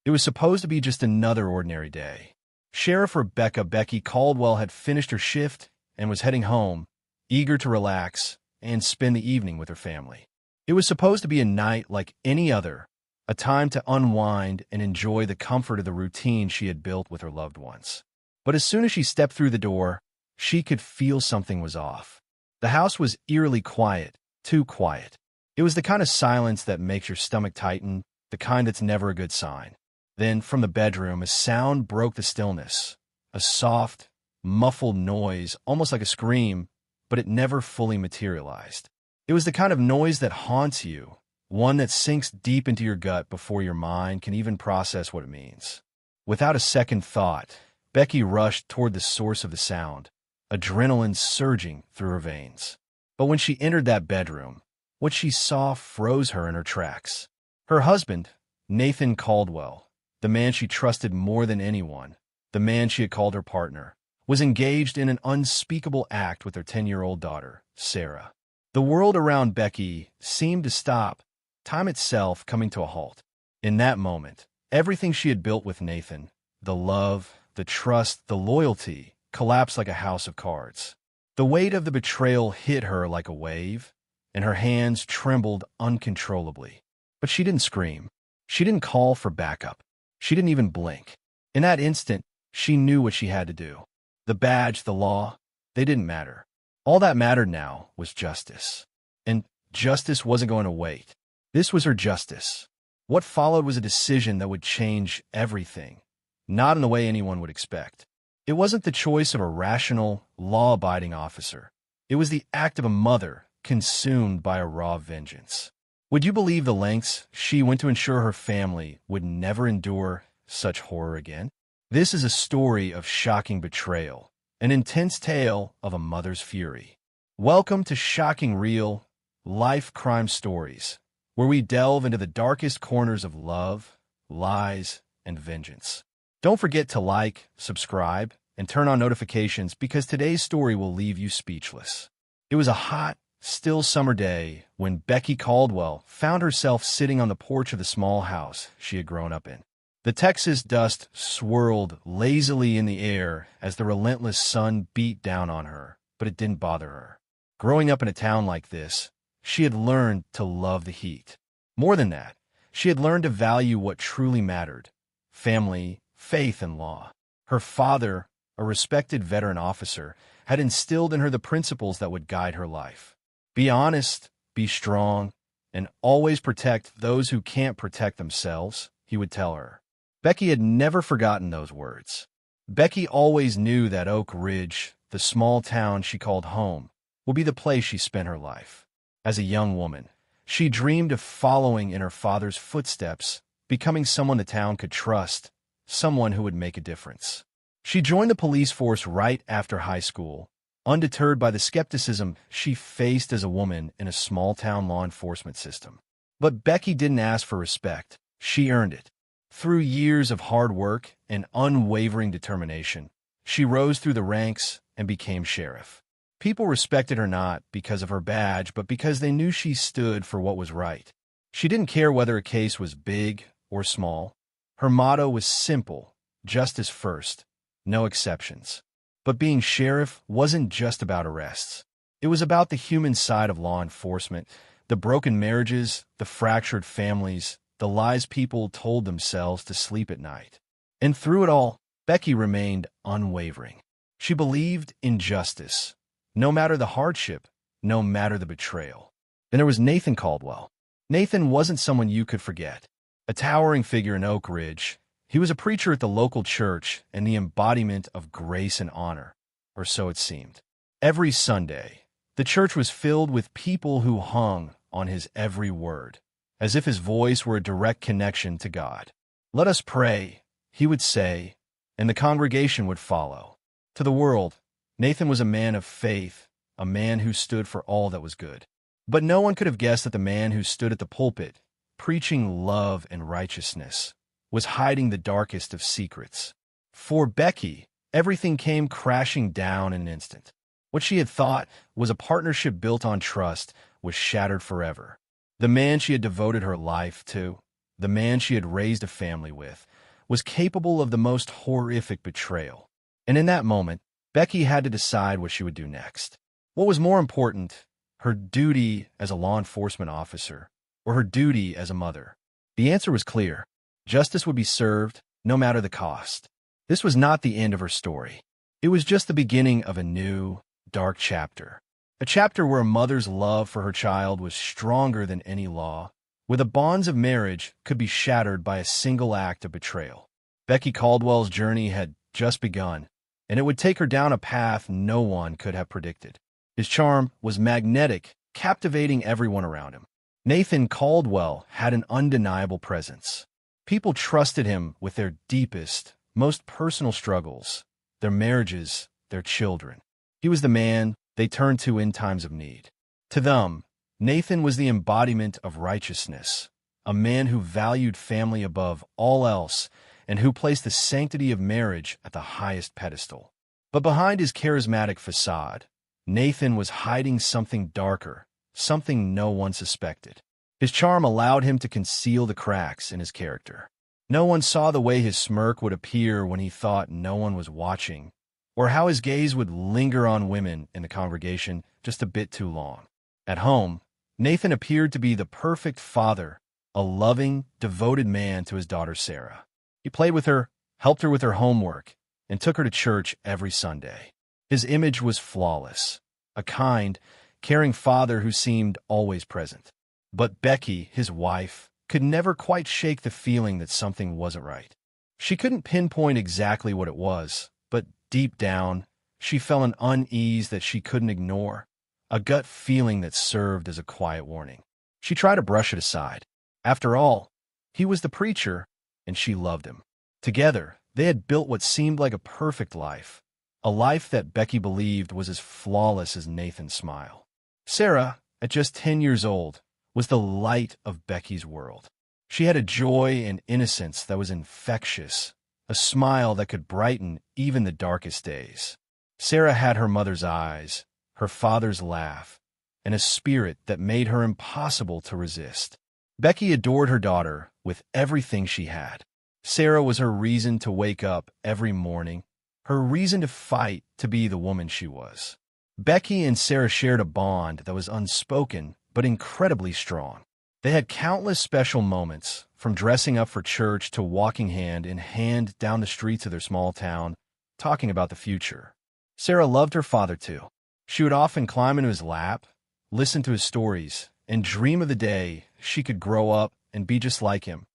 It was supposed to be just another ordinary day. Sheriff Rebecca Becky Caldwell had finished her shift and was heading home, eager to relax and spend the evening with her family. It was supposed to be a night like any other, a time to unwind and enjoy the comfort of the routine she had built with her loved ones. But as soon as she stepped through the door, she could feel something was off. The house was eerily quiet, too quiet. It was the kind of silence that makes your stomach tighten, the kind that's never a good sign. Then, from the bedroom, a sound broke the stillness. A soft, muffled noise, almost like a scream, but it never fully materialized. It was the kind of noise that haunts you, one that sinks deep into your gut before your mind can even process what it means. Without a second thought, Becky rushed toward the source of the sound, adrenaline surging through her veins. But when she entered that bedroom, what she saw froze her in her tracks. Her husband, Nathan Caldwell, the man she trusted more than anyone, the man she had called her partner, was engaged in an unspeakable act with their 10-year-old daughter, Sarah. The world around Becky seemed to stop, time itself coming to a halt. In that moment, everything she had built with Nathan, the love, the trust, the loyalty, collapsed like a house of cards. The weight of the betrayal hit her like a wave, and her hands trembled uncontrollably. But she didn't scream. She didn't call for backup. She didn't even blink. In that instant, she knew what she had to do. The badge, the law, they didn't matter. All that mattered now was justice. And justice wasn't going to wait. This was her justice. What followed was a decision that would change everything, not in the way anyone would expect. It wasn't the choice of a rational, law-abiding officer. It was the act of a mother consumed by a raw vengeance. Would you believe the lengths she went to ensure her family would never endure such horror again? This is a story of shocking betrayal, an intense tale of a mother's fury. Welcome to Shocking Real Life Crime Stories, where we delve into the darkest corners of love, lies, and vengeance. Don't forget to like, subscribe, and turn on notifications because today's story will leave you speechless. It was a hot, still summer day when Becky Caldwell found herself sitting on the porch of the small house she had grown up in. The Texas dust swirled lazily in the air as the relentless sun beat down on her, but it didn't bother her. Growing up in a town like this, she had learned to love the heat. More than that, she had learned to value what truly mattered: family, faith, and law. Her father, a respected veteran officer, had instilled in her the principles that would guide her life. Be honest, be strong, and always protect those who can't protect themselves, he would tell her. Becky had never forgotten those words. Becky always knew that Oak Ridge, the small town she called home, would be the place she spent her life. As a young woman, she dreamed of following in her father's footsteps, becoming someone the town could trust, someone who would make a difference. She joined the police force right after high school, undeterred by the skepticism she faced as a woman in a small-town law enforcement system. But Becky didn't ask for respect. She earned it. Through years of hard work and unwavering determination, she rose through the ranks and became sheriff. People respected her not because of her badge, but because they knew she stood for what was right. She didn't care whether a case was big or small. Her motto was simple: justice first, no exceptions. But being sheriff wasn't just about arrests. It was about the human side of law enforcement, the broken marriages, the fractured families, the lies people told themselves to sleep at night. And through it all, Becky remained unwavering. She believed in justice, no matter the hardship, no matter the betrayal. Then there was Nathan Caldwell. Nathan wasn't someone you could forget. A towering figure in Oak Ridge, he was a preacher at the local church and the embodiment of grace and honor, or so it seemed. Every Sunday, the church was filled with people who hung on his every word, as if his voice were a direct connection to God. "Let us pray," he would say, and the congregation would follow. To the world, Nathan was a man of faith, a man who stood for all that was good. But no one could have guessed that the man who stood at the pulpit, preaching love and righteousness, was hiding the darkest of secrets. For Becky, everything came crashing down in an instant. What she had thought was a partnership built on trust was shattered forever. The man she had devoted her life to, the man she had raised a family with, was capable of the most horrific betrayal. And in that moment, Becky had to decide what she would do next. What was more important, her duty as a law enforcement officer or her duty as a mother? The answer was clear. Justice would be served, no matter the cost. This was not the end of her story. It was just the beginning of a new, dark chapter. A chapter where a mother's love for her child was stronger than any law, where the bonds of marriage could be shattered by a single act of betrayal. Becky Caldwell's journey had just begun, and it would take her down a path no one could have predicted. His charm was magnetic, captivating everyone around him. Nathan Caldwell had an undeniable presence. People trusted him with their deepest, most personal struggles, their marriages, their children. He was the man they turned to in times of need. To them, Nathan was the embodiment of righteousness, a man who valued family above all else and who placed the sanctity of marriage at the highest pedestal. But behind his charismatic facade, Nathan was hiding something darker, something no one suspected. His charm allowed him to conceal the cracks in his character. No one saw the way his smirk would appear when he thought no one was watching, or how his gaze would linger on women in the congregation just a bit too long. At home, Nathan appeared to be the perfect father, a loving, devoted man to his daughter Sarah. He played with her, helped her with her homework, and took her to church every Sunday. His image was flawless, a kind, caring father who seemed always present. But Becky, his wife, could never quite shake the feeling that something wasn't right. She couldn't pinpoint exactly what it was, but deep down, she felt an unease that she couldn't ignore, a gut feeling that served as a quiet warning. She tried to brush it aside. After all, he was the preacher, and she loved him. Together, they had built what seemed like a perfect life, a life that Becky believed was as flawless as Nathan's smile. Sarah, at just 10 years old, was the light of Becky's world. She had a joy and innocence that was infectious, a smile that could brighten even the darkest days. Sarah had her mother's eyes, her father's laugh, and a spirit that made her impossible to resist. Becky adored her daughter with everything she had. Sarah was her reason to wake up every morning, her reason to fight to be the woman she was. Becky and Sarah shared a bond that was unspoken but incredibly strong. They had countless special moments, from dressing up for church to walking hand in hand down the streets of their small town, talking about the future. Sarah loved her father too. She would often climb into his lap, listen to his stories, and dream of the day she could grow up and be just like him,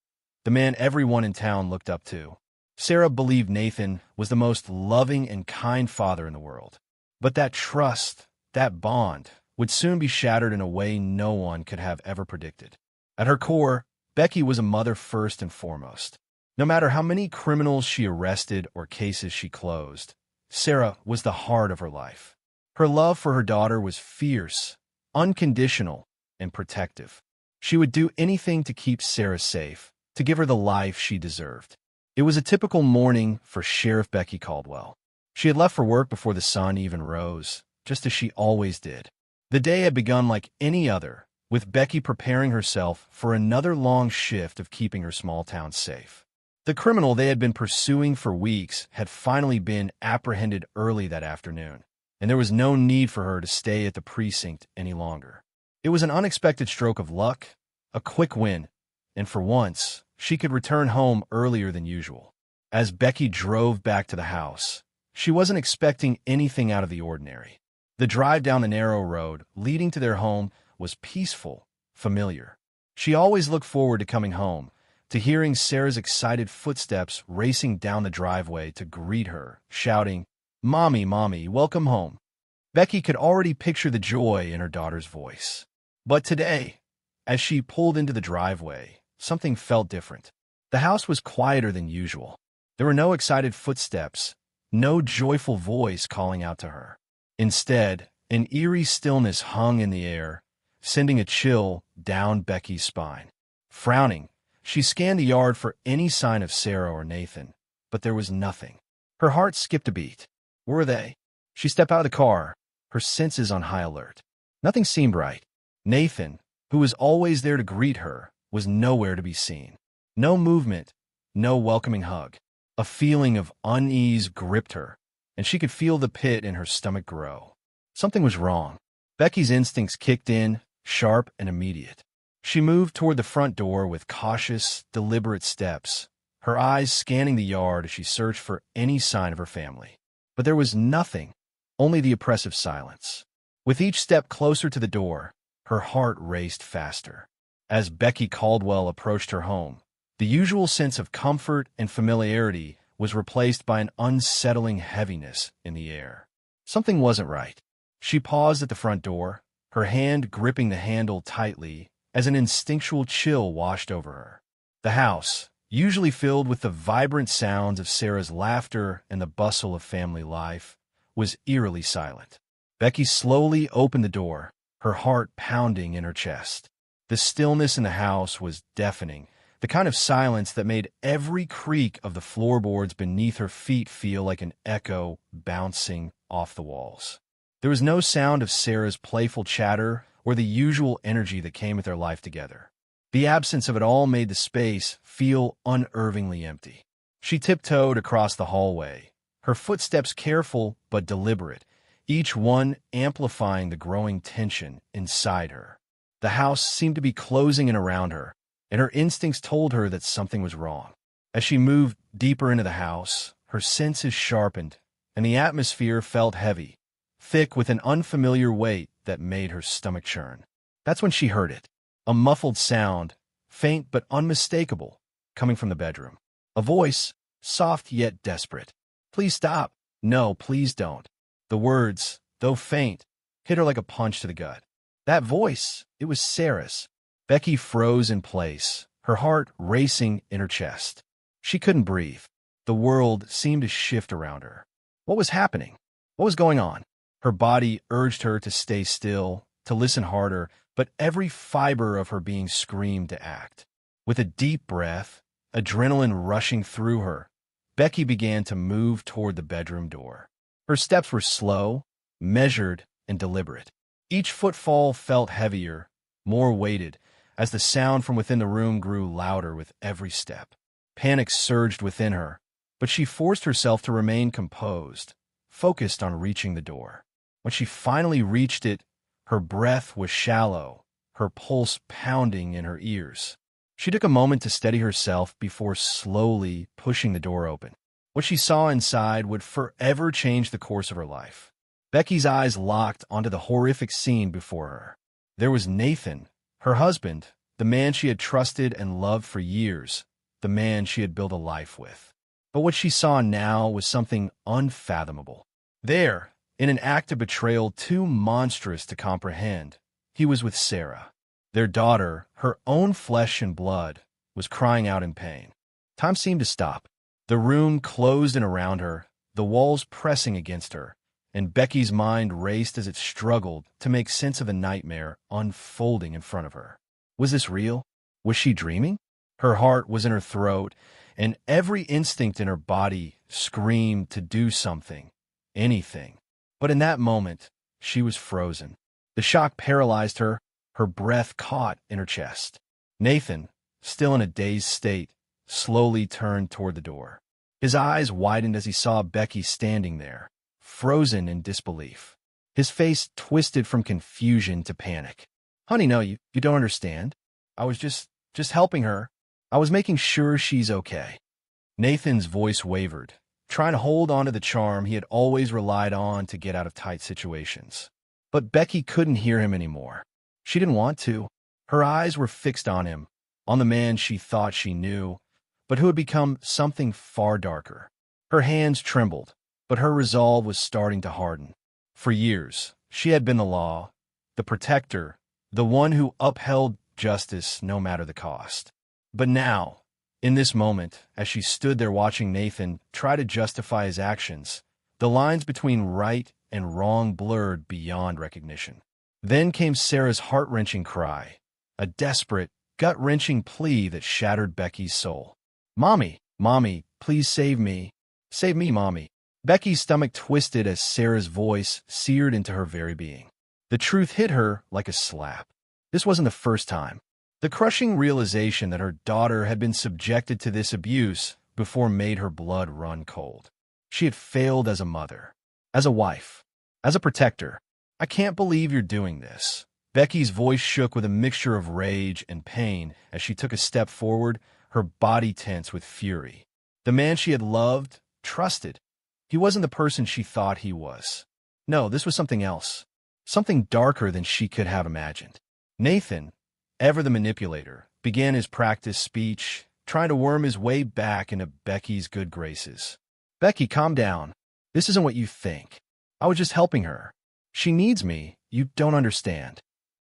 the man everyone in town looked up to. Sarah believed Nathan was the most loving and kind father in the world. But that trust, that bond, would soon be shattered in a way no one could have ever predicted. At her core, Becky was a mother first and foremost. No matter how many criminals she arrested or cases she closed, Sarah was the heart of her life. Her love for her daughter was fierce, unconditional, and protective. She would do anything to keep Sarah safe, to give her the life she deserved. It was a typical morning for Sheriff Becky Caldwell. She had left for work before the sun even rose, just as she always did. The day had begun like any other, with Becky preparing herself for another long shift of keeping her small town safe. The criminal they had been pursuing for weeks had finally been apprehended early that afternoon, and there was no need for her to stay at the precinct any longer. It was an unexpected stroke of luck, a quick win, and for once, she could return home earlier than usual. As Becky drove back to the house, she wasn't expecting anything out of the ordinary. The drive down the narrow road leading to their home was peaceful, familiar. She always looked forward to coming home, to hearing Sarah's excited footsteps racing down the driveway to greet her, shouting, "Mommy, Mommy, welcome home." Becky could already picture the joy in her daughter's voice. But today, as she pulled into the driveway, something felt different. The house was quieter than usual. There were no excited footsteps, no joyful voice calling out to her. Instead, an eerie stillness hung in the air, sending a chill down Becky's spine. Frowning, she scanned the yard for any sign of Sarah or Nathan, but there was nothing. Her heart skipped a beat. Where were they? She stepped out of the car, her senses on high alert. Nothing seemed right. Nathan, who was always there to greet her, was nowhere to be seen. No movement, no welcoming hug. A feeling of unease gripped her, and she could feel the pit in her stomach grow. Something was wrong. Becky's instincts kicked in, sharp and immediate. She moved toward the front door with cautious, deliberate steps, her eyes scanning the yard as she searched for any sign of her family. But there was nothing, only the oppressive silence. With each step closer to the door, her heart raced faster. As Becky Caldwell approached her home, the usual sense of comfort and familiarity was replaced by an unsettling heaviness in the air. Something wasn't right. She paused at the front door, her hand gripping the handle tightly as an instinctual chill washed over her. The house, usually filled with the vibrant sounds of Sarah's laughter and the bustle of family life, was eerily silent. Becky slowly opened the door, her heart pounding in her chest. The stillness in the house was deafening, the kind of silence that made every creak of the floorboards beneath her feet feel like an echo bouncing off the walls. There was no sound of Sarah's playful chatter or the usual energy that came with their life together. The absence of it all made the space feel unnervingly empty. She tiptoed across the hallway, her footsteps careful but deliberate, each one amplifying the growing tension inside her. The house seemed to be closing in around her, and her instincts told her that something was wrong. As she moved deeper into the house, her senses sharpened, and the atmosphere felt heavy, thick with an unfamiliar weight that made her stomach churn. That's when she heard it. A muffled sound, faint but unmistakable, coming from the bedroom. A voice, soft yet desperate. "Please stop. No, please don't." The words, though faint, hit her like a punch to the gut. That voice, it was Sarah's. Becky froze in place, her heart racing in her chest. She couldn't breathe. The world seemed to shift around her. What was happening? What was going on? Her body urged her to stay still, to listen harder, but every fiber of her being screamed to act. With a deep breath, adrenaline rushing through her, Becky began to move toward the bedroom door. Her steps were slow, measured, and deliberate. Each footfall felt heavier, more weighted, as the sound from within the room grew louder with every step. Panic surged within her, but she forced herself to remain composed, focused on reaching the door. When she finally reached it, her breath was shallow, her pulse pounding in her ears. She took a moment to steady herself before slowly pushing the door open. What she saw inside would forever change the course of her life. Becky's eyes locked onto the horrific scene before her. There was Nathan, her husband, the man she had trusted and loved for years, the man she had built a life with. But what she saw now was something unfathomable. There, in an act of betrayal too monstrous to comprehend, he was with Sarah. Their daughter, her own flesh and blood, was crying out in pain. Time seemed to stop. The room closed in around her, the walls pressing against her, and Becky's mind raced as it struggled to make sense of the nightmare unfolding in front of her. Was this real? Was she dreaming? Her heart was in her throat, and every instinct in her body screamed to do something, anything. But in that moment, she was frozen. The shock paralyzed her, her breath caught in her chest. Nathan, still in a dazed state, slowly turned toward the door. His eyes widened as he saw Becky standing there, frozen in disbelief. His face twisted from confusion to panic. "Honey, no, you don't understand. I was just helping her. I was making sure she's okay." Nathan's voice wavered, trying to hold on to the charm he had always relied on to get out of tight situations. But Becky couldn't hear him anymore. She didn't want to. Her eyes were fixed on him, on the man she thought she knew, but who had become something far darker. Her hands trembled, but her resolve was starting to harden. For years, she had been the law, the protector, the one who upheld justice no matter the cost. But now, in this moment, as she stood there watching Nathan try to justify his actions, the lines between right and wrong blurred beyond recognition. Then came Sarah's heart-wrenching cry, a desperate, gut-wrenching plea that shattered Becky's soul. "Mommy, Mommy, please save me. Save me, Mommy." Becky's stomach twisted as Sarah's voice seared into her very being. The truth hit her like a slap. This wasn't the first time. The crushing realization that her daughter had been subjected to this abuse before made her blood run cold. She had failed as a mother, as a wife, as a protector. "I can't believe you're doing this." Becky's voice shook with a mixture of rage and pain as she took a step forward, her body tense with fury. The man she had loved, trusted, he wasn't the person she thought he was. No, this was something else, something darker than she could have imagined. Nathan, ever the manipulator, began his practice speech, trying to worm his way back into Becky's good graces. "Becky, calm down. This isn't what you think. I was just helping her. She needs me. You don't understand."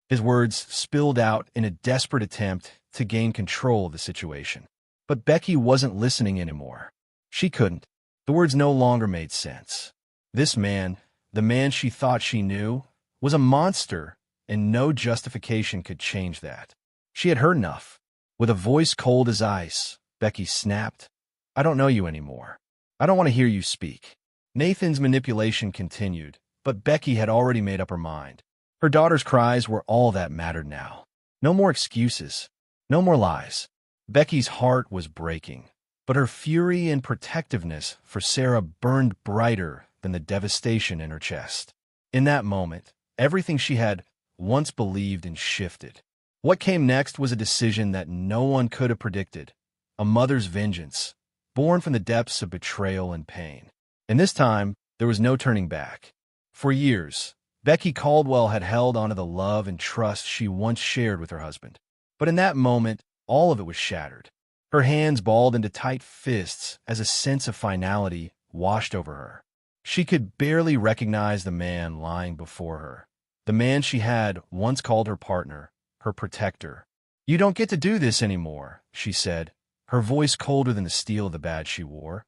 His words spilled out in a desperate attempt to gain control of the situation. But Becky wasn't listening anymore. She couldn't. The words no longer made sense. This man, the man she thought she knew, was a monster, and no justification could change that. She had heard enough. With a voice cold as ice, Becky snapped, "I don't know you anymore. I don't want to hear you speak." Nathan's manipulation continued, but Becky had already made up her mind. Her daughter's cries were all that mattered now. No more excuses. No more lies. Becky's heart was breaking, but her fury and protectiveness for Sarah burned brighter than the devastation in her chest. In that moment, everything she had once believed in shifted. What came next was a decision that no one could have predicted, a mother's vengeance, born from the depths of betrayal and pain. And this time, there was no turning back. For years, Becky Caldwell had held onto the love and trust she once shared with her husband. But in that moment, all of it was shattered. Her hands balled into tight fists as a sense of finality washed over her. She could barely recognize the man lying before her, the man she had once called her partner, her protector. "You don't get to do this anymore," she said, her voice colder than the steel of the badge she wore,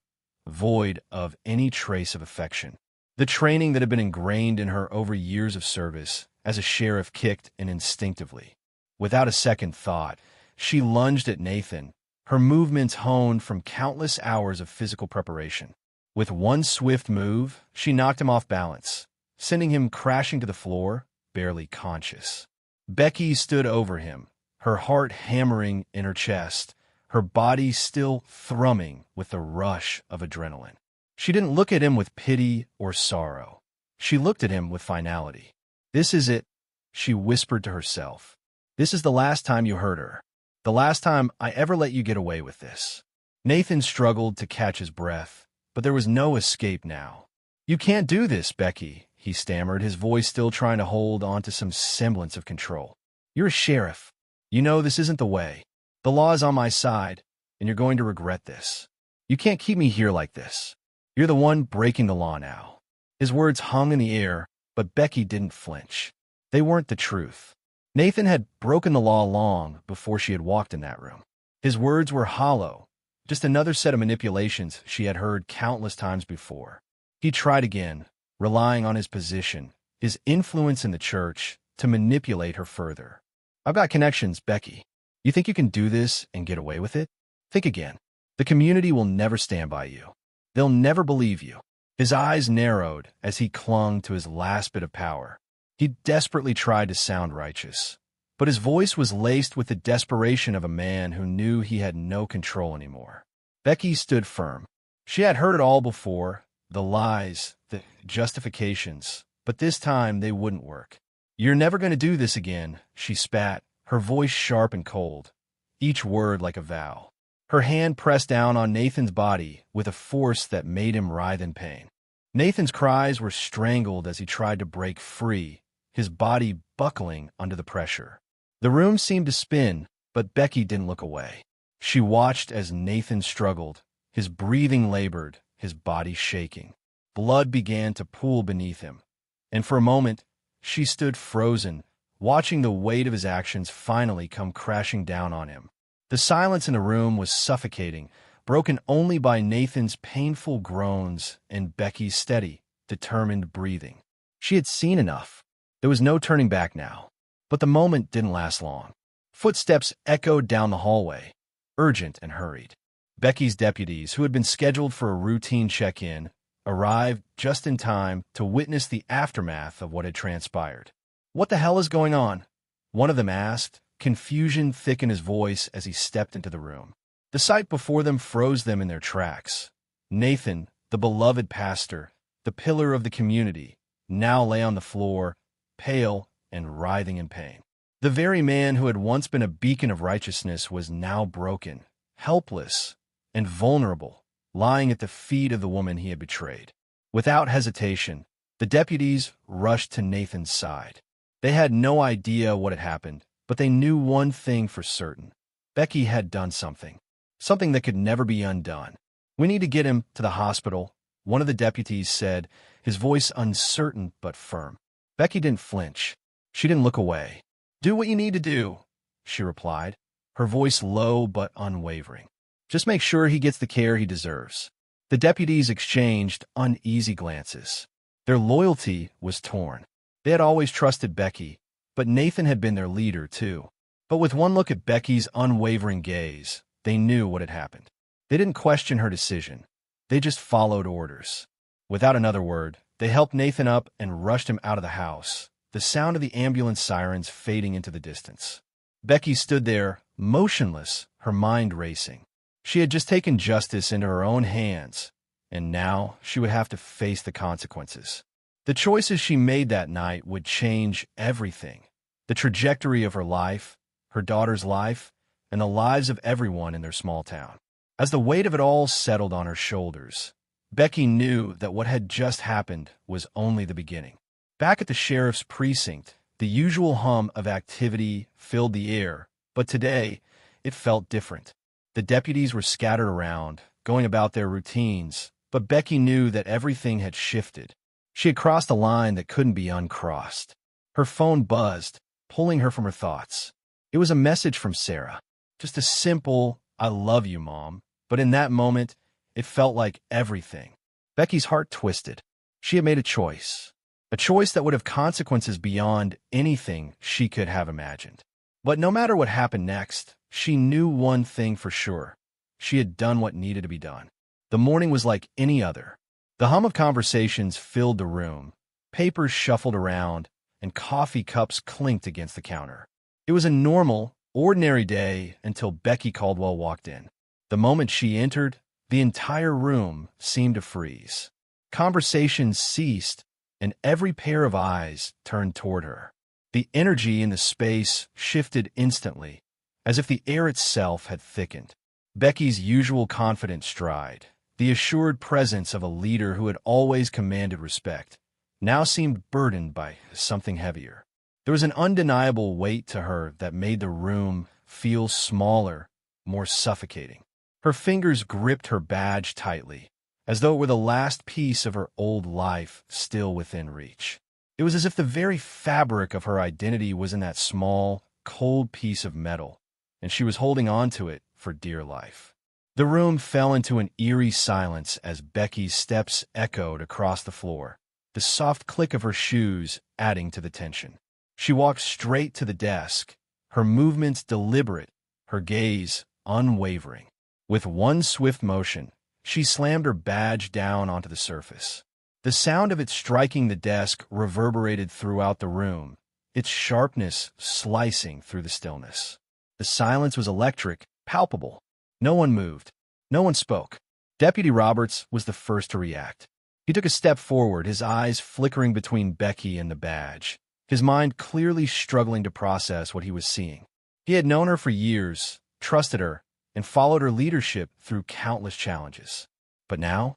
void of any trace of affection. The training that had been ingrained in her over years of service as a sheriff kicked in instinctively. Without a second thought, she lunged at Nathan, her movements honed from countless hours of physical preparation. With one swift move, she knocked him off balance, sending him crashing to the floor, barely conscious. Becky stood over him, her heart hammering in her chest, her body still thrumming with the rush of adrenaline. She didn't look at him with pity or sorrow. She looked at him with finality. "This is it," she whispered to herself. "This is the last time you hurt her. The last time I ever let you get away with this." Nathan struggled to catch his breath, but there was no escape now. "You can't do this, Becky," he stammered, his voice still trying to hold on to some semblance of control. "You're a sheriff. You know this isn't the way. The law is on my side, and you're going to regret this. You can't keep me here like this. You're the one breaking the law now." His words hung in the air, but Becky didn't flinch. They weren't the truth. Nathan had broken the law long before she had walked in that room. His words were hollow, just another set of manipulations she had heard countless times before. He tried again, relying on his position, his influence in the church, to manipulate her further. "I've got connections, Becky. You think you can do this and get away with it? Think again. The community will never stand by you. They'll never believe you." His eyes narrowed as he clung to his last bit of power. He desperately tried to sound righteous, but his voice was laced with the desperation of a man who knew he had no control anymore. Becky stood firm. She had heard it all before, the lies, the justifications, but this time they wouldn't work. "You're never going to do this again," she spat, her voice sharp and cold, each word like a vow. Her hand pressed down on Nathan's body with a force that made him writhe in pain. Nathan's cries were strangled as he tried to break free, his body buckling under the pressure. The room seemed to spin, but Becky didn't look away. She watched as Nathan struggled, his breathing labored, his body shaking. Blood began to pool beneath him, and for a moment, she stood frozen, watching the weight of his actions finally come crashing down on him. The silence in the room was suffocating, broken only by Nathan's painful groans and Becky's steady, determined breathing. She had seen enough. There was no turning back now. But the moment didn't last long. Footsteps echoed down the hallway, urgent and hurried. Becky's deputies, who had been scheduled for a routine check-in, arrived just in time to witness the aftermath of what had transpired. "What the hell is going on?" one of them asked, confusion thick in his voice as he stepped into the room. The sight before them froze them in their tracks. Nathan, the beloved pastor, the pillar of the community, now lay on the floor, pale and writhing in pain. The very man who had once been a beacon of righteousness was now broken, helpless, and vulnerable, lying at the feet of the woman he had betrayed. Without hesitation, the deputies rushed to Nathan's side. They had no idea what had happened, but they knew one thing for certain. Becky had done something that could never be undone. "We need to get him to the hospital," one of the deputies said, his voice uncertain but firm. Becky didn't flinch. She didn't look away. "Do what you need to do," she replied, her voice low but unwavering. "Just make sure he gets the care he deserves." The deputies exchanged uneasy glances. Their loyalty was torn. They had always trusted Becky, but Nathan had been their leader too. But with one look at Becky's unwavering gaze, they knew what had happened. They didn't question her decision. They just followed orders. Without another word, they helped Nathan up and rushed him out of the house, the sound of the ambulance sirens fading into the distance. Becky stood there, motionless, her mind racing. She had just taken justice into her own hands, and now she would have to face the consequences. The choices she made that night would change everything. The trajectory of her life, her daughter's life, and the lives of everyone in their small town. As the weight of it all settled on her shoulders, Becky knew that what had just happened was only the beginning. Back at the sheriff's precinct, the usual hum of activity filled the air, but today it felt different. The deputies were scattered around, going about their routines, but Becky knew that everything had shifted. She had crossed a line that couldn't be uncrossed. Her phone buzzed, pulling her from her thoughts. It was a message from Sarah. Just a simple, "I love you, Mom." But in that moment, it felt like everything. Becky's heart twisted. She had made a choice that would have consequences beyond anything she could have imagined. But no matter what happened next, she knew one thing for sure. She had done what needed to be done. The morning was like any other. The hum of conversations filled the room. Papers shuffled around, and coffee cups clinked against the counter. It was a normal, ordinary day until Becky Caldwell walked in. The moment she entered, the entire room seemed to freeze. Conversations ceased, and every pair of eyes turned toward her. The energy in the space shifted instantly, as if the air itself had thickened. Becky's usual confident stride, the assured presence of a leader who had always commanded respect, now seemed burdened by something heavier. There was an undeniable weight to her that made the room feel smaller, more suffocating. Her fingers gripped her badge tightly, as though it were the last piece of her old life still within reach. It was as if the very fabric of her identity was in that small, cold piece of metal, and she was holding on to it for dear life. The room fell into an eerie silence as Becky's steps echoed across the floor, the soft click of her shoes adding to the tension. She walked straight to the desk, her movements deliberate, her gaze unwavering. With one swift motion, she slammed her badge down onto the surface. The sound of it striking the desk reverberated throughout the room, its sharpness slicing through the stillness. The silence was electric, palpable. No one moved. No one spoke. Deputy Roberts was the first to react. He took a step forward, his eyes flickering between Becky and the badge, his mind clearly struggling to process what he was seeing. He had known her for years, trusted her, and followed her leadership through countless challenges. But now,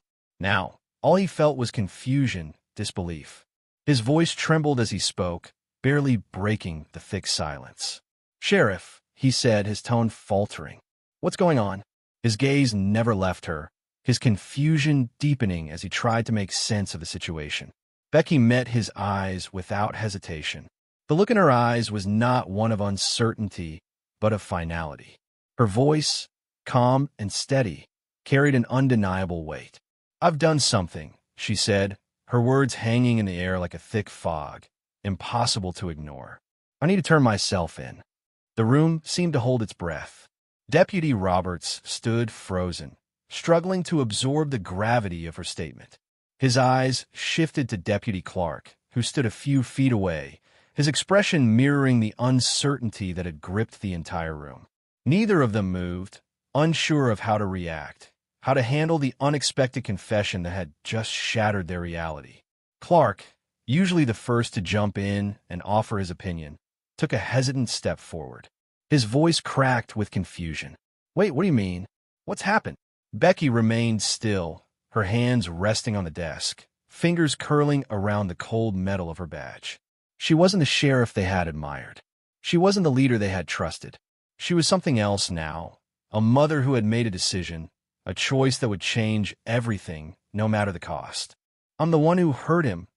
all he felt was confusion, disbelief. His voice trembled as he spoke, barely breaking the thick silence. "Sheriff," he said, his tone faltering. "What's going on?" His gaze never left her, his confusion deepening as he tried to make sense of the situation. Becky met his eyes without hesitation. The look in her eyes was not one of uncertainty, but of finality. Her voice, calm and steady, carried an undeniable weight. "I've done something," she said, her words hanging in the air like a thick fog, impossible to ignore. "I need to turn myself in." The room seemed to hold its breath. Deputy Roberts stood frozen, struggling to absorb the gravity of her statement. His eyes shifted to Deputy Clark, who stood a few feet away, his expression mirroring the uncertainty that had gripped the entire room. Neither of them moved, unsure of how to react, how to handle the unexpected confession that had just shattered their reality. Clark, usually the first to jump in and offer his opinion, took a hesitant step forward. His voice cracked with confusion. "Wait, what do you mean? What's happened?" Becky remained still, her hands resting on the desk, fingers curling around the cold metal of her badge. She wasn't the sheriff they had admired. She wasn't the leader they had trusted. She was something else now, a mother who had made a decision, a choice that would change everything, no matter the cost. "I'm the one who hurt him,"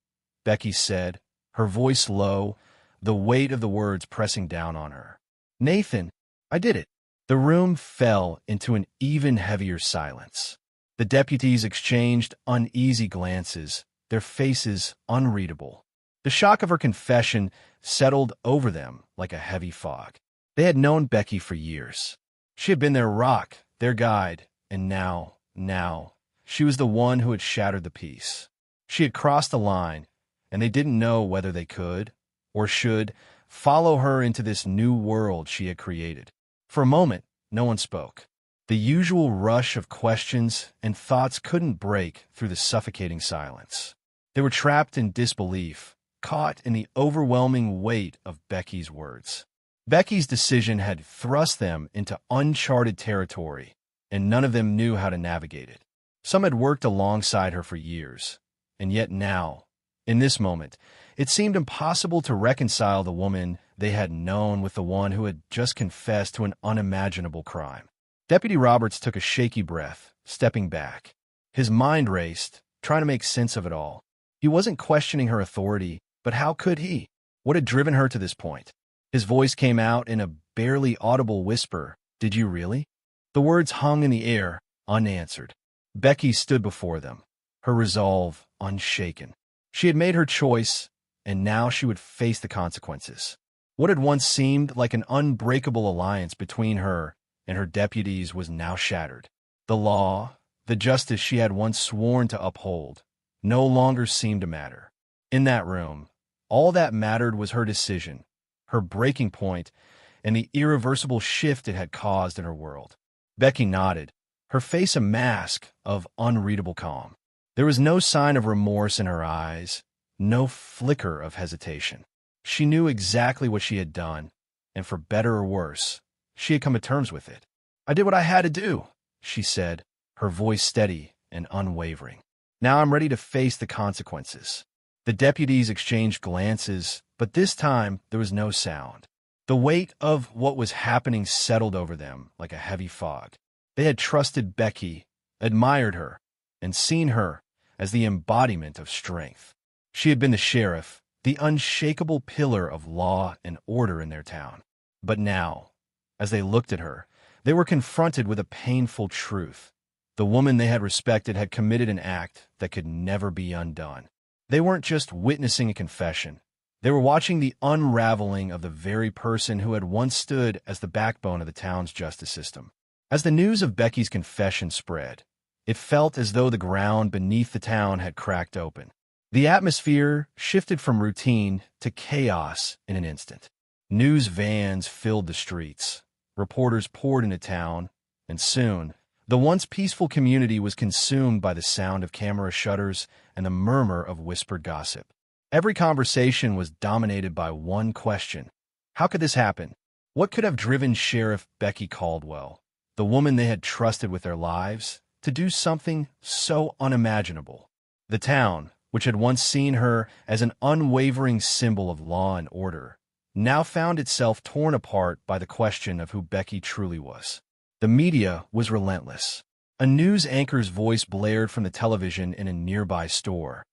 Becky said, her voice low, the weight of the words pressing down on her. "Nathan, I did it." The room fell into an even heavier silence. The deputies exchanged uneasy glances, their faces unreadable. The shock of her confession settled over them like a heavy fog. They had known Becky for years. She had been their rock, their guide, and now, she was the one who had shattered the peace. She had crossed the line, and they didn't know whether they could, or should, follow her into this new world she had created. For a moment, no one spoke. The usual rush of questions and thoughts couldn't break through the suffocating silence. They were trapped in disbelief, caught in the overwhelming weight of Becky's words. Becky's decision had thrust them into uncharted territory, and none of them knew how to navigate it. Some had worked alongside her for years, and yet now, in this moment, it seemed impossible to reconcile the woman they had known with the one who had just confessed to an unimaginable crime. Deputy Roberts took a shaky breath, stepping back. His mind raced, trying to make sense of it all. He wasn't questioning her authority, but how could he? What had driven her to this point? His voice came out in a barely audible whisper. "Did you really?" The words hung in the air, unanswered. Becky stood before them, her resolve unshaken. She had made her choice, and now she would face the consequences. What had once seemed like an unbreakable alliance between her and her deputies was now shattered. The law, the justice she had once sworn to uphold, no longer seemed to matter. In that room, all that mattered was her decision, her breaking point, and the irreversible shift it had caused in her world. Becky nodded, her face a mask of unreadable calm. There was no sign of remorse in her eyes, no flicker of hesitation. She knew exactly what she had done, and for better or worse, she had come to terms with it. "I did what I had to do," she said, her voice steady and unwavering. "Now I'm ready to face the consequences." The deputies exchanged glances, but this time there was no sound. The weight of what was happening settled over them like a heavy fog. They had trusted Becky, admired her, and seen her as the embodiment of strength. She had been the sheriff, the unshakable pillar of law and order in their town. But now, as they looked at her, they were confronted with a painful truth. The woman they had respected had committed an act that could never be undone. They weren't just witnessing a confession. They were watching the unraveling of the very person who had once stood as the backbone of the town's justice system. As the news of Becky's confession spread, it felt as though the ground beneath the town had cracked open. The atmosphere shifted from routine to chaos in an instant. News vans filled the streets. Reporters poured into town, and soon, the once peaceful community was consumed by the sound of camera shutters and the murmur of whispered gossip. Every conversation was dominated by one question. How could this happen? What could have driven Sheriff Becky Caldwell, the woman they had trusted with their lives, to do something so unimaginable? The town, which had once seen her as an unwavering symbol of law and order, now found itself torn apart by the question of who Becky truly was. The media was relentless. A news anchor's voice blared from the television in a nearby store,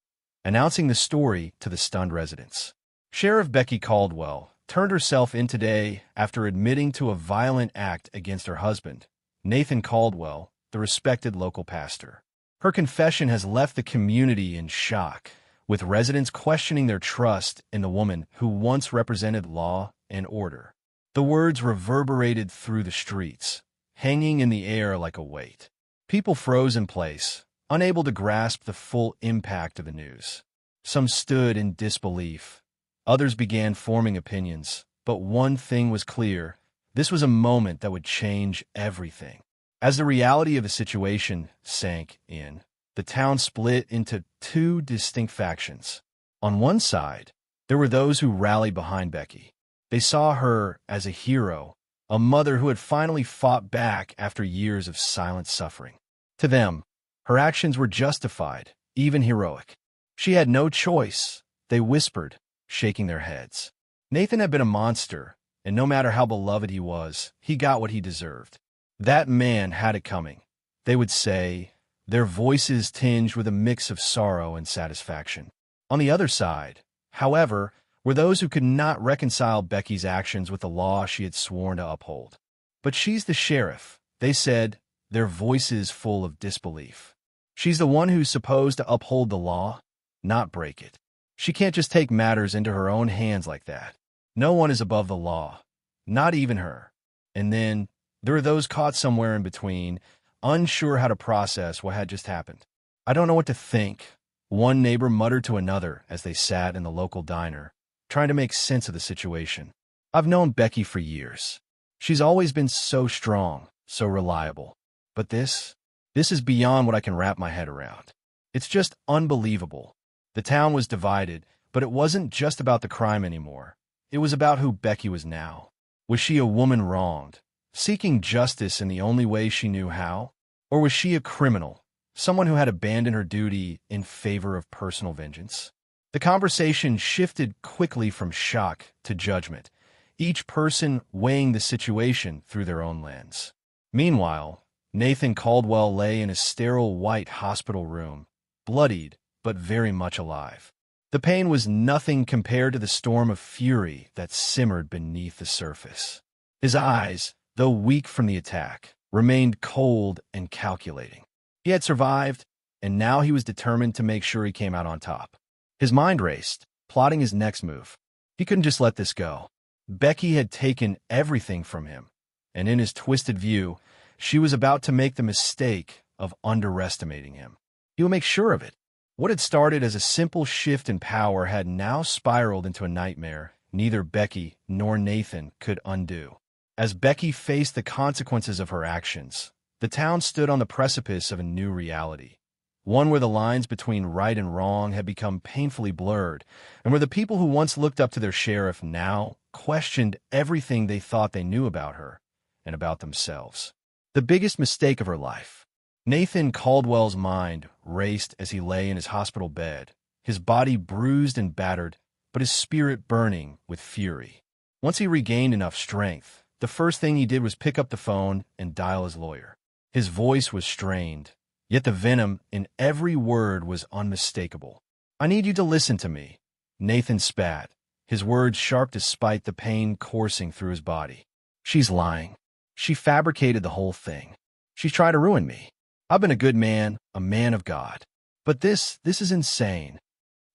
announcing the story to the stunned residents. Sheriff Becky Caldwell turned herself in today after admitting to a violent act against her husband, Nathan Caldwell, the respected local pastor. Her confession has left the community in shock, with residents questioning their trust in the woman who once represented law and order. The words reverberated through the streets, hanging in the air like a weight. People froze in place, unable to grasp the full impact of the news. Some stood in disbelief. Others began forming opinions, but one thing was clear. This was a moment that would change everything. As the reality of the situation sank in, the town split into two distinct factions. On one side, there were those who rallied behind Becky. They saw her as a hero, a mother who had finally fought back after years of silent suffering. To them, her actions were justified, even heroic. She had no choice, they whispered, shaking their heads. Nathan had been a monster, and no matter how beloved he was, he got what he deserved. That man had it coming, they would say, their voices tinged with a mix of sorrow and satisfaction. On the other side, however, were those who could not reconcile Becky's actions with the law she had sworn to uphold. But she's the sheriff, they said, their voices full of disbelief. She's the one who's supposed to uphold the law, not break it. She can't just take matters into her own hands like that. No one is above the law, not even her. And then there are those caught somewhere in between, unsure how to process what had just happened. I don't know what to think, one neighbor muttered to another as they sat in the local diner, trying to make sense of the situation. I've known Becky for years. She's always been so strong, so reliable. But this is beyond what I can wrap my head around. It's just unbelievable. The town was divided, but it wasn't just about the crime anymore. It was about who Becky was now. Was she a woman wronged, seeking justice in the only way she knew how? Or was she a criminal, someone who had abandoned her duty in favor of personal vengeance? The conversation shifted quickly from shock to judgment, each person weighing the situation through their own lens. Meanwhile, Nathan Caldwell lay in a sterile white hospital room, bloodied but very much alive. The pain was nothing compared to the storm of fury that simmered beneath the surface. His eyes, though weak from the attack, remained cold and calculating. He had survived, and now he was determined to make sure he came out on top. His mind raced, plotting his next move. He couldn't just let this go. Becky had taken everything from him, and in his twisted view, she was about to make the mistake of underestimating him. He would make sure of it. What had started as a simple shift in power had now spiraled into a nightmare neither Becky nor Nathan could undo. As Becky faced the consequences of her actions, the town stood on the precipice of a new reality, one where the lines between right and wrong had become painfully blurred, and where the people who once looked up to their sheriff now questioned everything they thought they knew about her and about themselves. The biggest mistake of her life. Nathan Caldwell's mind raced as he lay in his hospital bed, his body bruised and battered, but his spirit burning with fury. Once he regained enough strength, the first thing he did was pick up the phone and dial his lawyer. His voice was strained, yet the venom in every word was unmistakable. "I need you to listen to me," Nathan spat, his words sharp despite the pain coursing through his body. "She's lying. She fabricated the whole thing. She's trying to ruin me. I've been a good man, a man of God. But this is insane."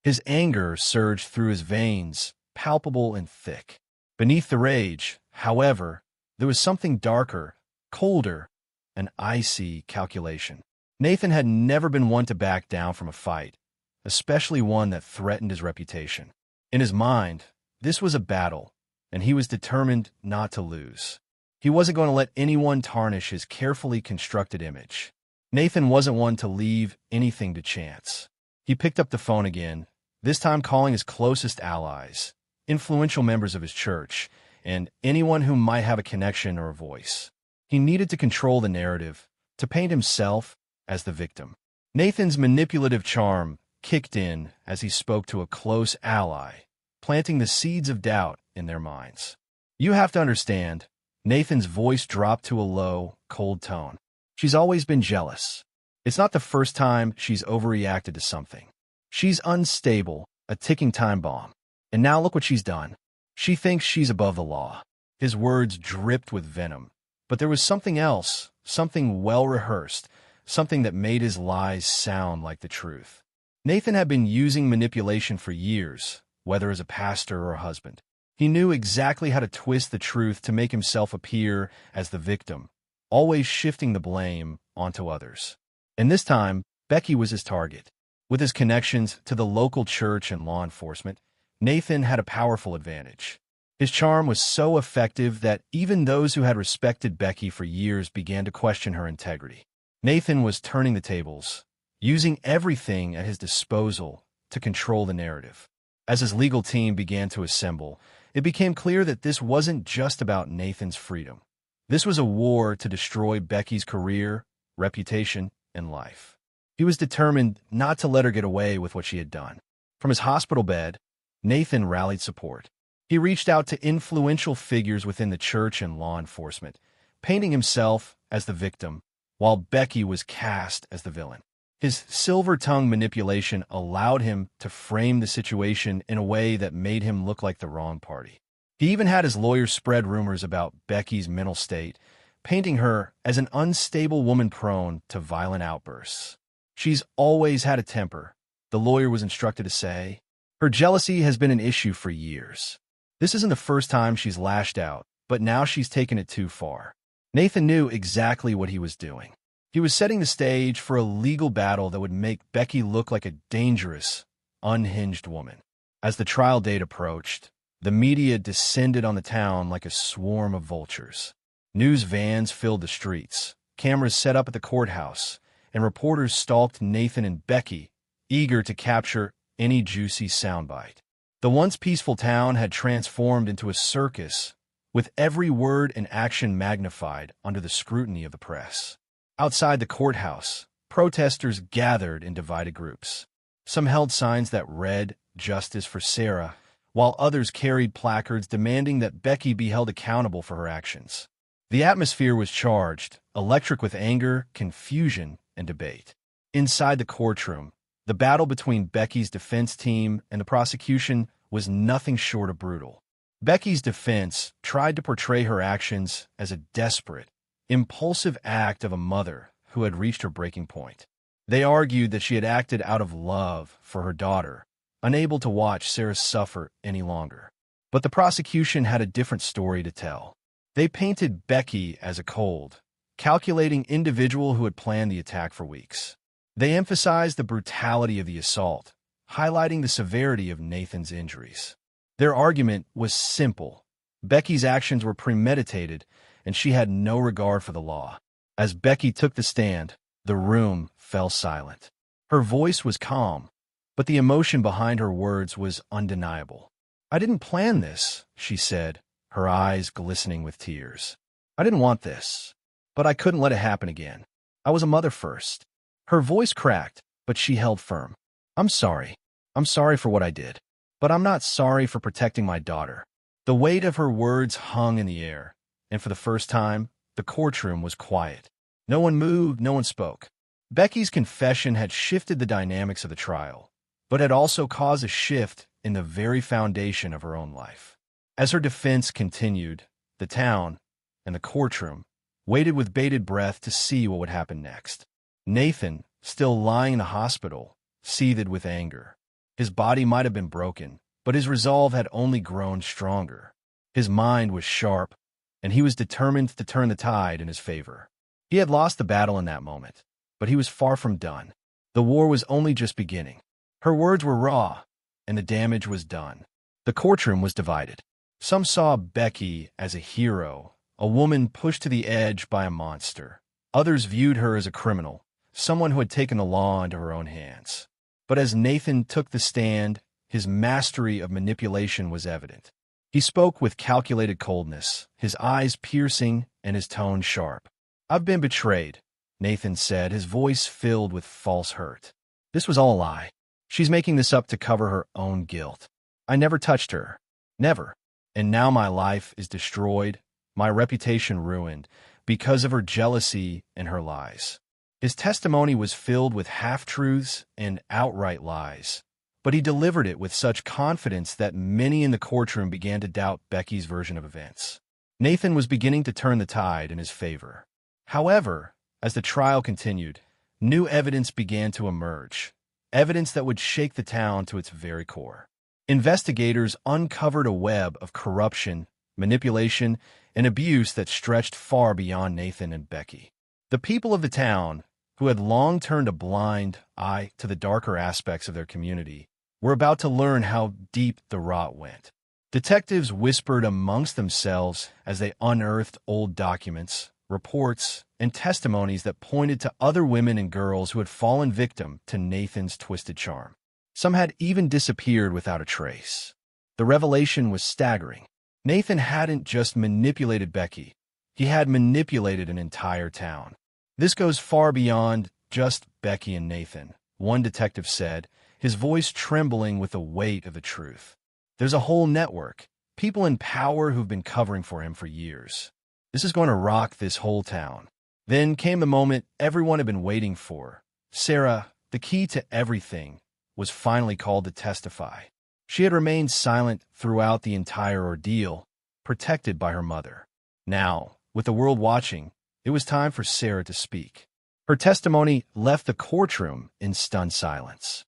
His anger surged through his veins, palpable and thick. Beneath the rage, however, there was something darker, colder, an icy calculation. Nathan had never been one to back down from a fight, especially one that threatened his reputation. In his mind, this was a battle, and he was determined not to lose. He wasn't going to let anyone tarnish his carefully constructed image. Nathan wasn't one to leave anything to chance. He picked up the phone again, this time calling his closest allies, influential members of his church, and anyone who might have a connection or a voice. He needed to control the narrative, to paint himself as the victim. Nathan's manipulative charm kicked in as he spoke to a close ally, planting the seeds of doubt in their minds. "You have to understand," Nathan's voice dropped to a low, cold tone. "She's always been jealous. It's not the first time she's overreacted to something. She's unstable, a ticking time bomb. And now look what she's done. She thinks she's above the law." His words dripped with venom. But there was something else, something well-rehearsed, something that made his lies sound like the truth. Nathan had been using manipulation for years, whether as a pastor or a husband. He knew exactly how to twist the truth to make himself appear as the victim, always shifting the blame onto others. And this time, Becky was his target. With his connections to the local church and law enforcement, Nathan had a powerful advantage. His charm was so effective that even those who had respected Becky for years began to question her integrity. Nathan was turning the tables, using everything at his disposal to control the narrative. As his legal team began to assemble, it became clear that this wasn't just about Nathan's freedom. This was a war to destroy Becky's career, reputation, and life. He was determined not to let her get away with what she had done. From his hospital bed, Nathan rallied support. He reached out to influential figures within the church and law enforcement, painting himself as the victim, while Becky was cast as the villain. His silver-tongued manipulation allowed him to frame the situation in a way that made him look like the wrong party. He even had his lawyers spread rumors about Becky's mental state, painting her as an unstable woman prone to violent outbursts. "She's always had a temper," the lawyer was instructed to say. "Her jealousy has been an issue for years. This isn't the first time she's lashed out, but now she's taken it too far." Nathan knew exactly what he was doing. He was setting the stage for a legal battle that would make Becky look like a dangerous, unhinged woman. As the trial date approached, the media descended on the town like a swarm of vultures. News vans filled the streets, cameras set up at the courthouse, and reporters stalked Nathan and Becky, eager to capture any juicy soundbite. The once peaceful town had transformed into a circus, with every word and action magnified under the scrutiny of the press. Outside the courthouse, protesters gathered in divided groups. Some held signs that read, "Justice for Sarah," while others carried placards demanding that Becky be held accountable for her actions. The atmosphere was charged, electric with anger, confusion, and debate. Inside the courtroom, the battle between Becky's defense team and the prosecution was nothing short of brutal. Becky's defense tried to portray her actions as a desperate, impulsive act of a mother who had reached her breaking point. They argued that she had acted out of love for her daughter, unable to watch Sarah suffer any longer. But the prosecution had a different story to tell. They painted Becky as a cold, calculating individual who had planned the attack for weeks. They emphasized the brutality of the assault, highlighting the severity of Nathan's injuries. Their argument was simple. Becky's actions were premeditated, and she had no regard for the law. As Becky took the stand, the room fell silent. Her voice was calm, but the emotion behind her words was undeniable. "I didn't plan this," she said, her eyes glistening with tears. "I didn't want this, but I couldn't let it happen again. I was a mother first." Her voice cracked, but she held firm. "I'm sorry. I'm sorry for what I did, but I'm not sorry for protecting my daughter." The weight of her words hung in the air, and for the first time, the courtroom was quiet. No one moved, no one spoke. Becky's confession had shifted the dynamics of the trial, but had also caused a shift in the very foundation of her own life. As her defense continued, the town and the courtroom waited with bated breath to see what would happen next. Nathan, still lying in the hospital, seethed with anger. His body might have been broken, but his resolve had only grown stronger. His mind was sharp, and he was determined to turn the tide in his favor. He had lost the battle in that moment, but he was far from done. The war was only just beginning. Her words were raw, and the damage was done. The courtroom was divided. Some saw Becky as a hero, a woman pushed to the edge by a monster. Others viewed her as a criminal, someone who had taken the law into her own hands. But as Nathan took the stand, his mastery of manipulation was evident. He spoke with calculated coldness, his eyes piercing and his tone sharp. "I've been betrayed," Nathan said, his voice filled with false hurt. "This was all a lie. She's making this up to cover her own guilt. I never touched her. Never. And now my life is destroyed, my reputation ruined, because of her jealousy and her lies." His testimony was filled with half-truths and outright lies, but he delivered it with such confidence that many in the courtroom began to doubt Becky's version of events. Nathan was beginning to turn the tide in his favor. However, as the trial continued, new evidence began to emerge, evidence that would shake the town to its very core. Investigators uncovered a web of corruption, manipulation, and abuse that stretched far beyond Nathan and Becky. The people of the town, who had long turned a blind eye to the darker aspects of their community, We're about to learn how deep the rot went. Detectives whispered amongst themselves as they unearthed old documents, reports, and testimonies that pointed to other women and girls who had fallen victim to Nathan's twisted charm. Some had even disappeared without a trace. The revelation was staggering. Nathan hadn't just manipulated Becky. He had manipulated an entire town. This goes far beyond just Becky and Nathan, one detective said, his voice trembling with the weight of the truth. There's a whole network, people in power who've been covering for him for years. This is going to rock this whole town. Then came the moment everyone had been waiting for. Sarah, the key to everything, was finally called to testify. She had remained silent throughout the entire ordeal, protected by her mother. Now, with the world watching, it was time for Sarah to speak. Her testimony left the courtroom in stunned silence.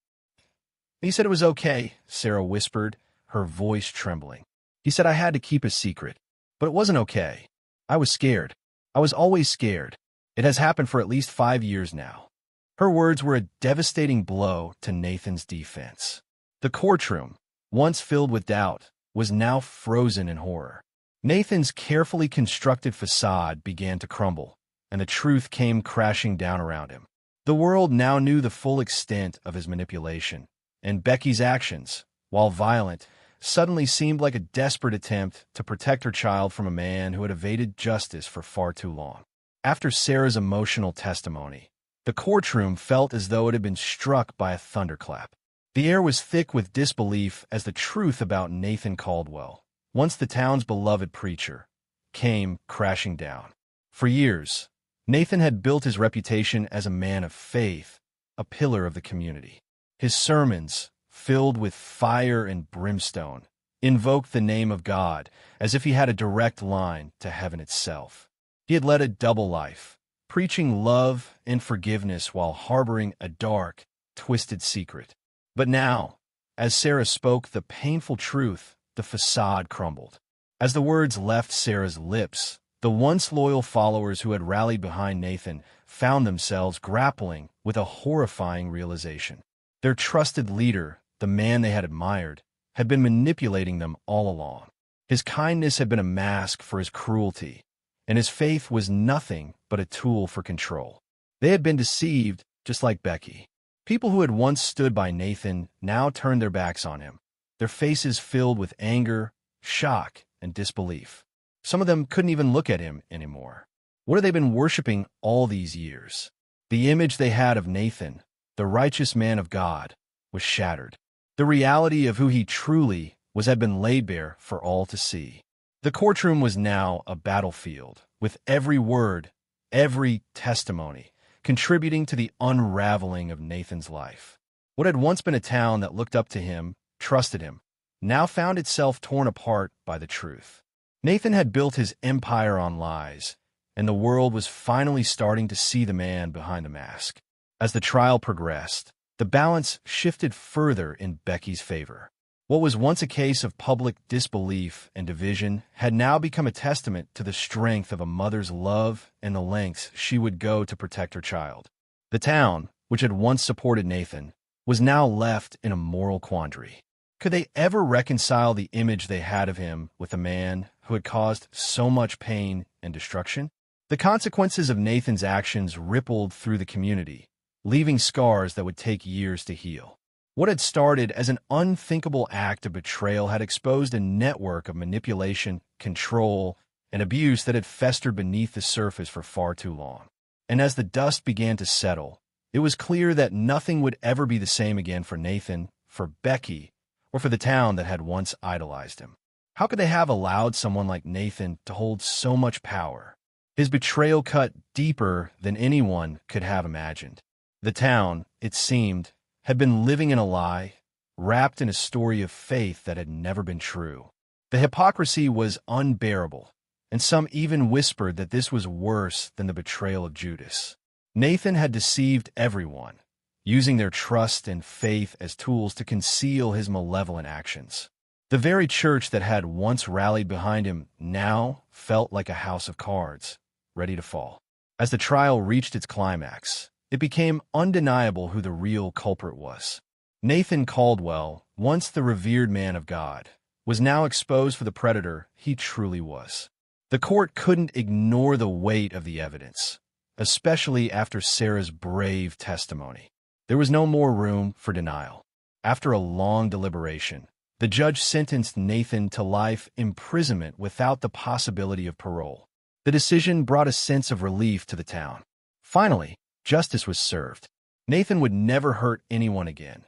"He said it was okay," Sarah whispered, her voice trembling. "He said I had to keep a secret, but it wasn't okay. I was scared. I was always scared. It has happened for at least 5 years now." Her words were a devastating blow to Nathan's defense. The courtroom, once filled with doubt, was now frozen in horror. Nathan's carefully constructed facade began to crumble, and the truth came crashing down around him. The world now knew the full extent of his manipulation, and Becky's actions, while violent, suddenly seemed like a desperate attempt to protect her child from a man who had evaded justice for far too long. After Sarah's emotional testimony, the courtroom felt as though it had been struck by a thunderclap. The air was thick with disbelief as the truth about Nathan Caldwell, once the town's beloved preacher, came crashing down. For years, Nathan had built his reputation as a man of faith, a pillar of the community. His sermons, filled with fire and brimstone, invoked the name of God as if he had a direct line to heaven itself. He had led a double life, preaching love and forgiveness while harboring a dark, twisted secret. But now, as Sarah spoke the painful truth, the facade crumbled. As the words left Sarah's lips, the once loyal followers who had rallied behind Nathan found themselves grappling with a horrifying realization. Their trusted leader, the man they had admired, had been manipulating them all along. His kindness had been a mask for his cruelty, and his faith was nothing but a tool for control. They had been deceived, just like Becky. People who had once stood by Nathan now turned their backs on him, their faces filled with anger, shock, and disbelief. Some of them couldn't even look at him anymore. What had they been worshiping all these years? The image they had of Nathan, the righteous man of God, was shattered. The reality of who he truly was had been laid bare for all to see. The courtroom was now a battlefield, with every word, every testimony, contributing to the unraveling of Nathan's life. What had once been a town that looked up to him, trusted him, now found itself torn apart by the truth. Nathan had built his empire on lies, and the world was finally starting to see the man behind the mask. As the trial progressed, the balance shifted further in Becky's favor. What was once a case of public disbelief and division had now become a testament to the strength of a mother's love and the lengths she would go to protect her child. The town, which had once supported Nathan, was now left in a moral quandary. Could they ever reconcile the image they had of him with a man who had caused so much pain and destruction? The consequences of Nathan's actions rippled through the community, leaving scars that would take years to heal. What had started as an unthinkable act of betrayal had exposed a network of manipulation, control, and abuse that had festered beneath the surface for far too long. And as the dust began to settle, it was clear that nothing would ever be the same again for Nathan, for Becky, or for the town that had once idolized him. How could they have allowed someone like Nathan to hold so much power? His betrayal cut deeper than anyone could have imagined. The town, it seemed, had been living in a lie, wrapped in a story of faith that had never been true. The hypocrisy was unbearable, and some even whispered that this was worse than the betrayal of Judas. Nathan had deceived everyone, using their trust and faith as tools to conceal his malevolent actions. The very church that had once rallied behind him now felt like a house of cards, ready to fall. As the trial reached its climax, it became undeniable who the real culprit was. Nathan Caldwell once the revered man of God, was now exposed for the predator he truly was. The court couldn't ignore the weight of the evidence, especially after Sarah's brave testimony. There was no more room for denial. After a long deliberation, the judge sentenced Nathan to life imprisonment without the possibility of parole. The decision brought a sense of relief to the town. Finally, justice was served. Nathan would never hurt anyone again,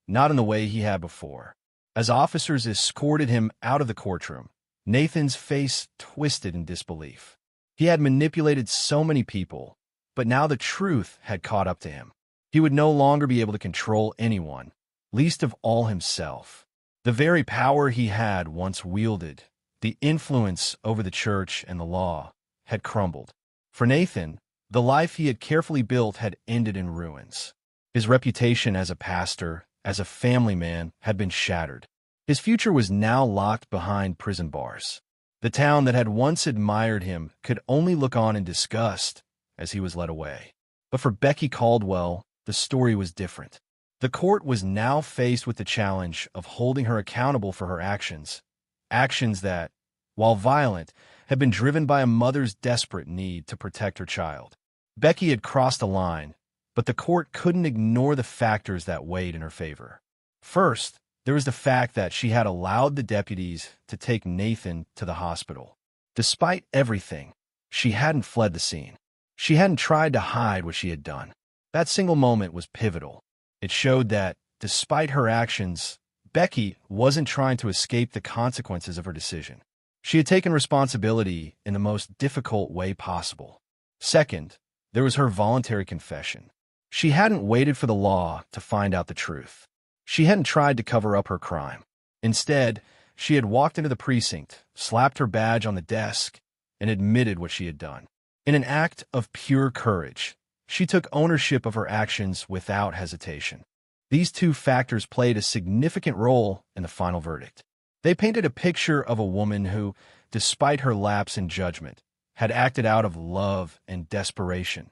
not in the way he had before. As officers escorted him out of the courtroom, Nathan's face twisted in disbelief. He had manipulated so many people, but now the truth had caught up to him. He would no longer be able to control anyone, least of all himself. The very power he had once wielded, the influence over the church and the law, had crumbled. For Nathan, the life he had carefully built had ended in ruins. His reputation as a pastor, as a family man, had been shattered. His future was now locked behind prison bars. The town that had once admired him could only look on in disgust as he was led away. But for Becky Caldwell, the story was different. The court was now faced with the challenge of holding her accountable for her actions that, while violent, had been driven by a mother's desperate need to protect her child. Becky had crossed a line, but the court couldn't ignore the factors that weighed in her favor. First, there was the fact that she had allowed the deputies to take Nathan to the hospital. Despite everything, she hadn't fled the scene. She hadn't tried to hide what she had done. That single moment was pivotal. It showed that, despite her actions, Becky wasn't trying to escape the consequences of her decision. She had taken responsibility in the most difficult way possible. Second, there was her voluntary confession. She hadn't waited for the law to find out the truth. She hadn't tried to cover up her crime. Instead, she had walked into the precinct, slapped her badge on the desk, and admitted what she had done. In an act of pure courage, she took ownership of her actions without hesitation. These two factors played a significant role in the final verdict. They painted a picture of a woman who, despite her lapse in judgment, had acted out of love and desperation,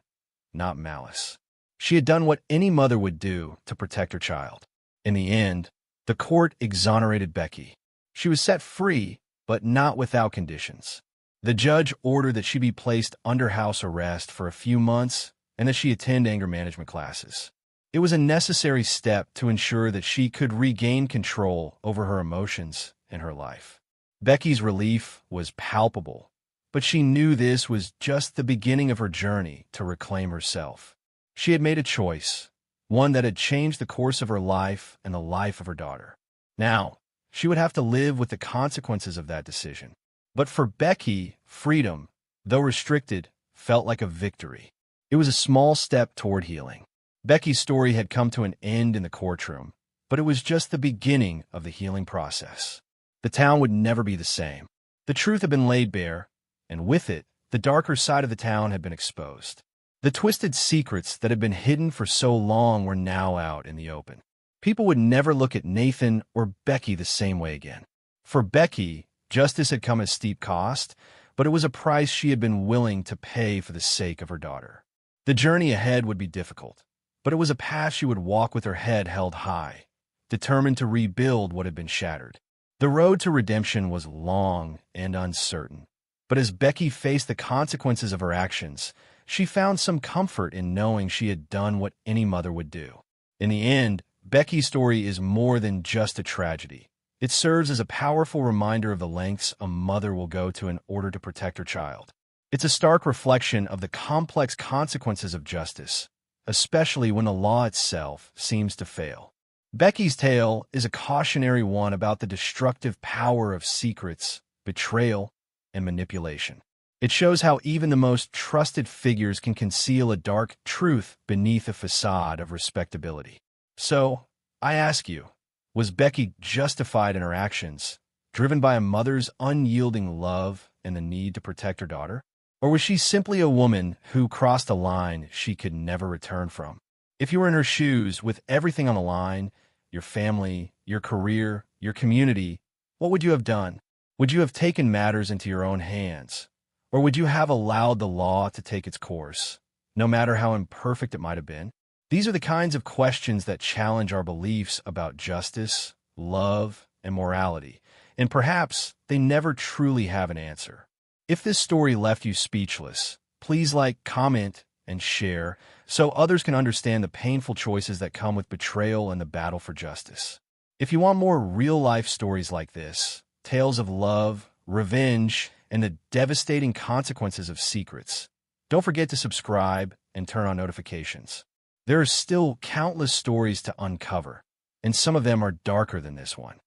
not malice. She had done what any mother would do to protect her child. In the end, the court exonerated Becky. She was set free, but not without conditions. The judge ordered that she be placed under house arrest for a few months and that she attend anger management classes. It was a necessary step to ensure that she could regain control over her emotions in her life. Becky's relief was palpable, but she knew this was just the beginning of her journey to reclaim herself. She had made a choice, one that had changed the course of her life and the life of her daughter. Now, she would have to live with the consequences of that decision. But for Becky, freedom, though restricted, felt like a victory. It was a small step toward healing. Becky's story had come to an end in the courtroom, but it was just the beginning of the healing process. The town would never be the same. The truth had been laid bare, and with it, the darker side of the town had been exposed. The twisted secrets that had been hidden for so long were now out in the open. People would never look at Nathan or Becky the same way again. For Becky, justice had come at steep cost, but it was a price she had been willing to pay for the sake of her daughter. The journey ahead would be difficult, but it was a path she would walk with her head held high, determined to rebuild what had been shattered. The road to redemption was long and uncertain, but as Becky faced the consequences of her actions, she found some comfort in knowing she had done what any mother would do. In the end, Becky's story is more than just a tragedy. It serves as a powerful reminder of the lengths a mother will go to in order to protect her child. It's a stark reflection of the complex consequences of justice, especially when the law itself seems to fail. Becky's tale is a cautionary one about the destructive power of secrets, betrayal, and manipulation. It shows how even the most trusted figures can conceal a dark truth beneath a facade of respectability. So, I ask you, was Becky justified in her actions, driven by a mother's unyielding love and the need to protect her daughter? Or was she simply a woman who crossed a line she could never return from? If you were in her shoes with everything on the line, your family, your career, your community, what would you have done? Would you have taken matters into your own hands? Or would you have allowed the law to take its course, no matter how imperfect it might have been? These are the kinds of questions that challenge our beliefs about justice, love, and morality, and perhaps they never truly have an answer. If this story left you speechless, please like, comment, and share so others can understand the painful choices that come with betrayal and the battle for justice. If you want more real-life stories like this, tales of love, revenge, and the devastating consequences of secrets, don't forget to subscribe and turn on notifications. There are still countless stories to uncover, and some of them are darker than this one.